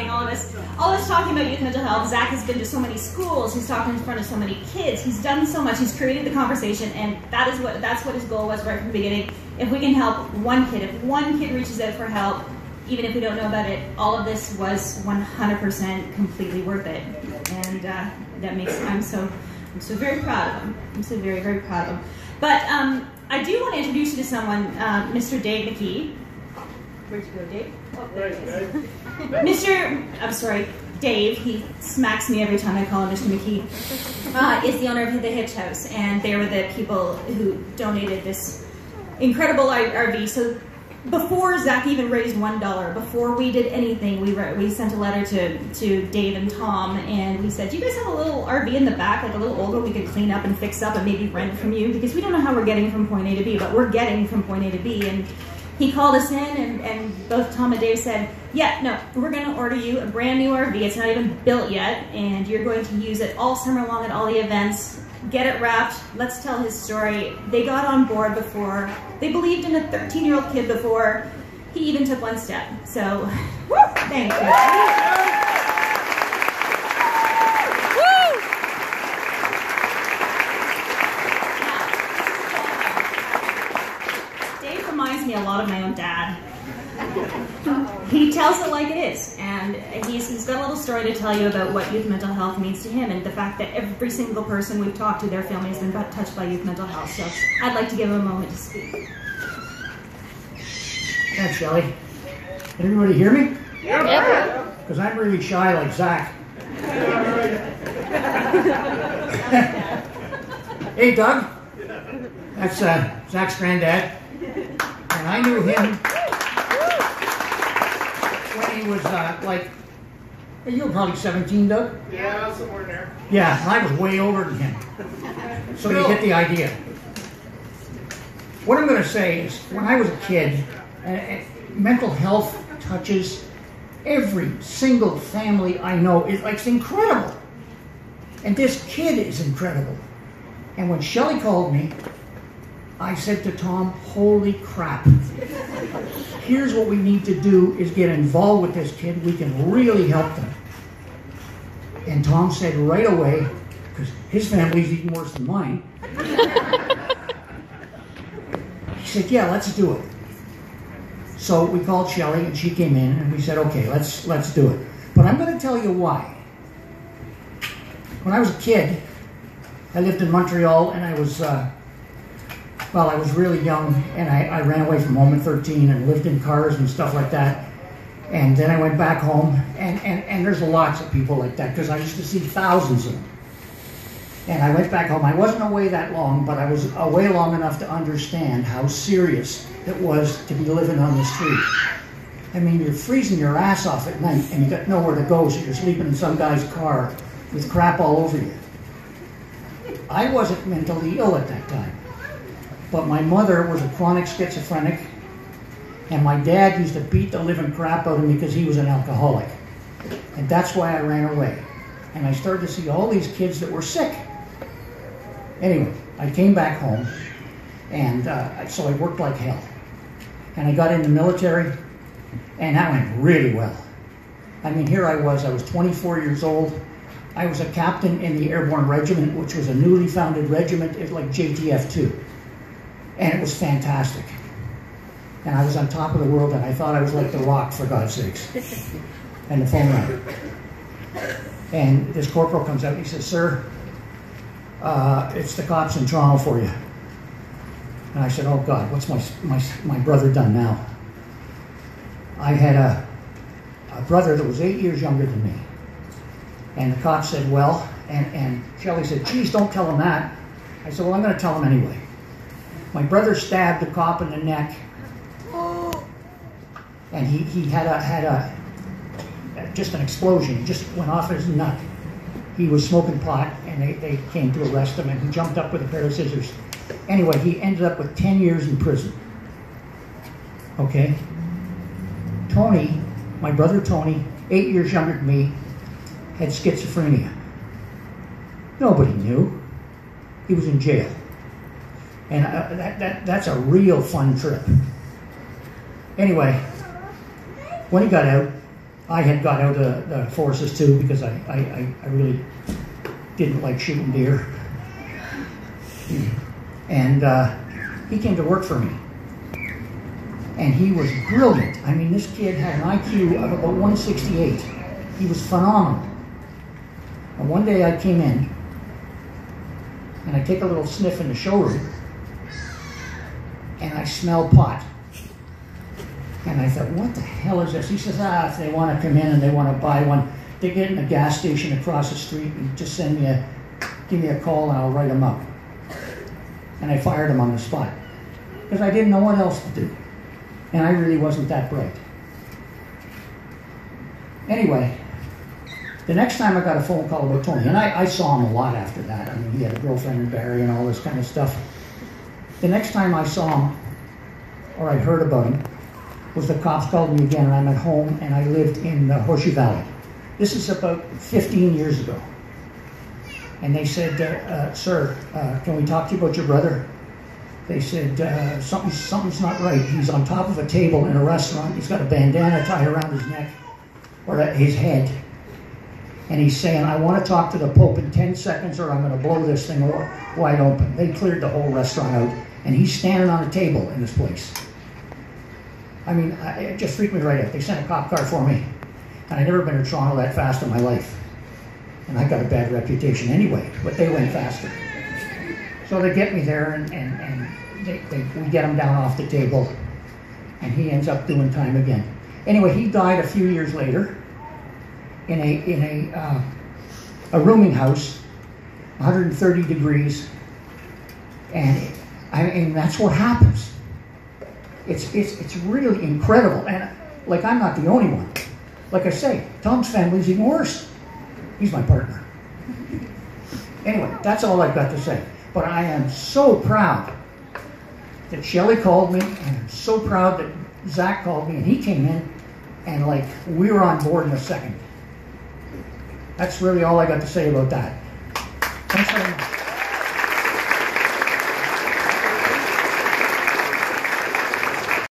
talking, all this talking about youth mental health. Zach has been to so many schools, he's talked in front of so many kids, he's done so much, he's created the conversation, and that's what his goal was right from the beginning. If we can help one kid, if one kid reaches out for help, even if we don't know about it, all of this was 100% completely worth it. And that makes, I'm so very proud of him. I'm so very, very proud of him. But I do want to introduce you to someone, Mr. Dave McKee. Where'd you go, Dave? Oh, Dave, he smacks me every time I call him Mr. McKee, is the owner of the Hitch House, and they were the people who donated this incredible RV. So before Zach even raised $1, before we did anything, we sent a letter to Dave and Tom, and we said, do you guys have a little RV in the back, like a little old one we could clean up and fix up and maybe rent from you? Because we don't know how we're getting from point A to B, but we're getting from point A to B. And he called us in, and both Tom and Dave said, yeah, no, we're going to order you a brand new RV. It's not even built yet, and you're going to use it all summer long at all the events. Get it wrapped. Let's tell his story. They got on board before. They believed in a 13-year-old kid before he even took one step. So, woo, thank you. Dave reminds me a lot of my own dad. He tells it like it is, and he's got a little story to tell you about what youth mental health means to him, and the fact that every single person we've talked to, their family has been touched by youth mental health. So I'd like to give him a moment to speak. Thanks, Shelley. Can everybody hear me? Yeah. Because I'm really shy like Zach. Hey, Doug. That's Zach's granddad. And I knew him when he was like, you were probably 17, Doug? Yeah, somewhere in there. Yeah, I was way older than him. So you get the idea. What I'm going to say is, when I was a kid, mental health touches every single family I know. It's incredible. And this kid is incredible. And when Shelley called me, I said to Tom, holy crap. Here's what we need to do is get involved with this kid. We can really help them. And Tom said right away, because his family's even worse than mine, he said, yeah, let's do it. So we called Shelley, and she came in, and we said, okay, let's do it. But I'm going to tell you why. When I was a kid, I lived in Montreal, and I was really young, and I ran away from home at 13 and lived in cars and stuff like that. And then I went back home, and there's lots of people like that, because I used to see thousands of them. And I went back home. I wasn't away that long, but I was away long enough to understand how serious it was to be living on the street. I mean, you're freezing your ass off at night, and you got nowhere to go, so you're sleeping in some guy's car with crap all over you. I wasn't mentally ill at that time, but my mother was a chronic schizophrenic, and my dad used to beat the living crap out of me because he was an alcoholic. And that's why I ran away. And I started to see all these kids that were sick. Anyway, I came back home, and so I worked like hell. And I got in the military, and that went really well. I mean, here I was 24 years old. I was a captain in the Airborne Regiment, which was a newly founded regiment. It was like JTF-2. And it was fantastic. And I was on top of the world, and I thought I was like The Rock, for God's sakes. And the phone rang. And this corporal comes out and he says, sir, it's the cops in Toronto for you. And I said, oh God, what's my brother done now? I had a brother that was 8 years younger than me. And the cop said, well, and Shelley said, geez, don't tell him that. I said, well, I'm going to tell him anyway. My brother stabbed the cop in the neck, and he had just an explosion. He just went off his nut. He was smoking pot, and they came to arrest him, and he jumped up with a pair of scissors. Anyway, he ended up with 10 years in prison. Okay? Tony, my brother Tony, 8 years younger than me, had schizophrenia. Nobody knew. He was in jail. And that's a real fun trip. Anyway, when he got out, I had got out of the forces too because I really didn't like shooting deer. And he came to work for me. And he was brilliant. I mean, this kid had an IQ of about 168. He was phenomenal. And one day I came in, and I take a little sniff in the showroom, and I smell pot. And I thought, what the hell is this? He says, if they want to come in and they want to buy one, they get in a gas station across the street and just give me a call and I'll write them up. And I fired him on the spot because I didn't know what else to do. And I really wasn't that bright. Anyway, the next time I got a phone call about Tony, and I saw him a lot after that. I mean, he had a girlfriend in Barrie and all this kind of stuff. The next time I saw him, or I heard about him, was the cops called me again, and I'm at home, and I lived in Horseshoe Valley. This is about 15 years ago. And they said, sir, can we talk to you about your brother? They said, something's not right. He's on top of a table in a restaurant. He's got a bandana tied around his neck, or his head. And he's saying, I want to talk to the Pope in 10 seconds or I'm going to blow this thing wide open. They cleared the whole restaurant out, and he's standing on a table in this place. I mean, it just freaked me right out. They sent a cop car for me. And I'd never been to Toronto that fast in my life. And I got a bad reputation anyway, but they went faster. So they get me there, and we get him down off the table, and he ends up doing time again. Anyway, he died a few years later in a rooming house, 130 degrees, and that's what happens. It's really incredible, and like I'm not the only one. Like I say, Tom's family's even worse. He's my partner. Anyway, that's all I've got to say. But I am so proud that Shelley called me, and I'm so proud that Zach called me, and he came in, and like we were on board in a second. That's really all I got to say about that. Thanks very much.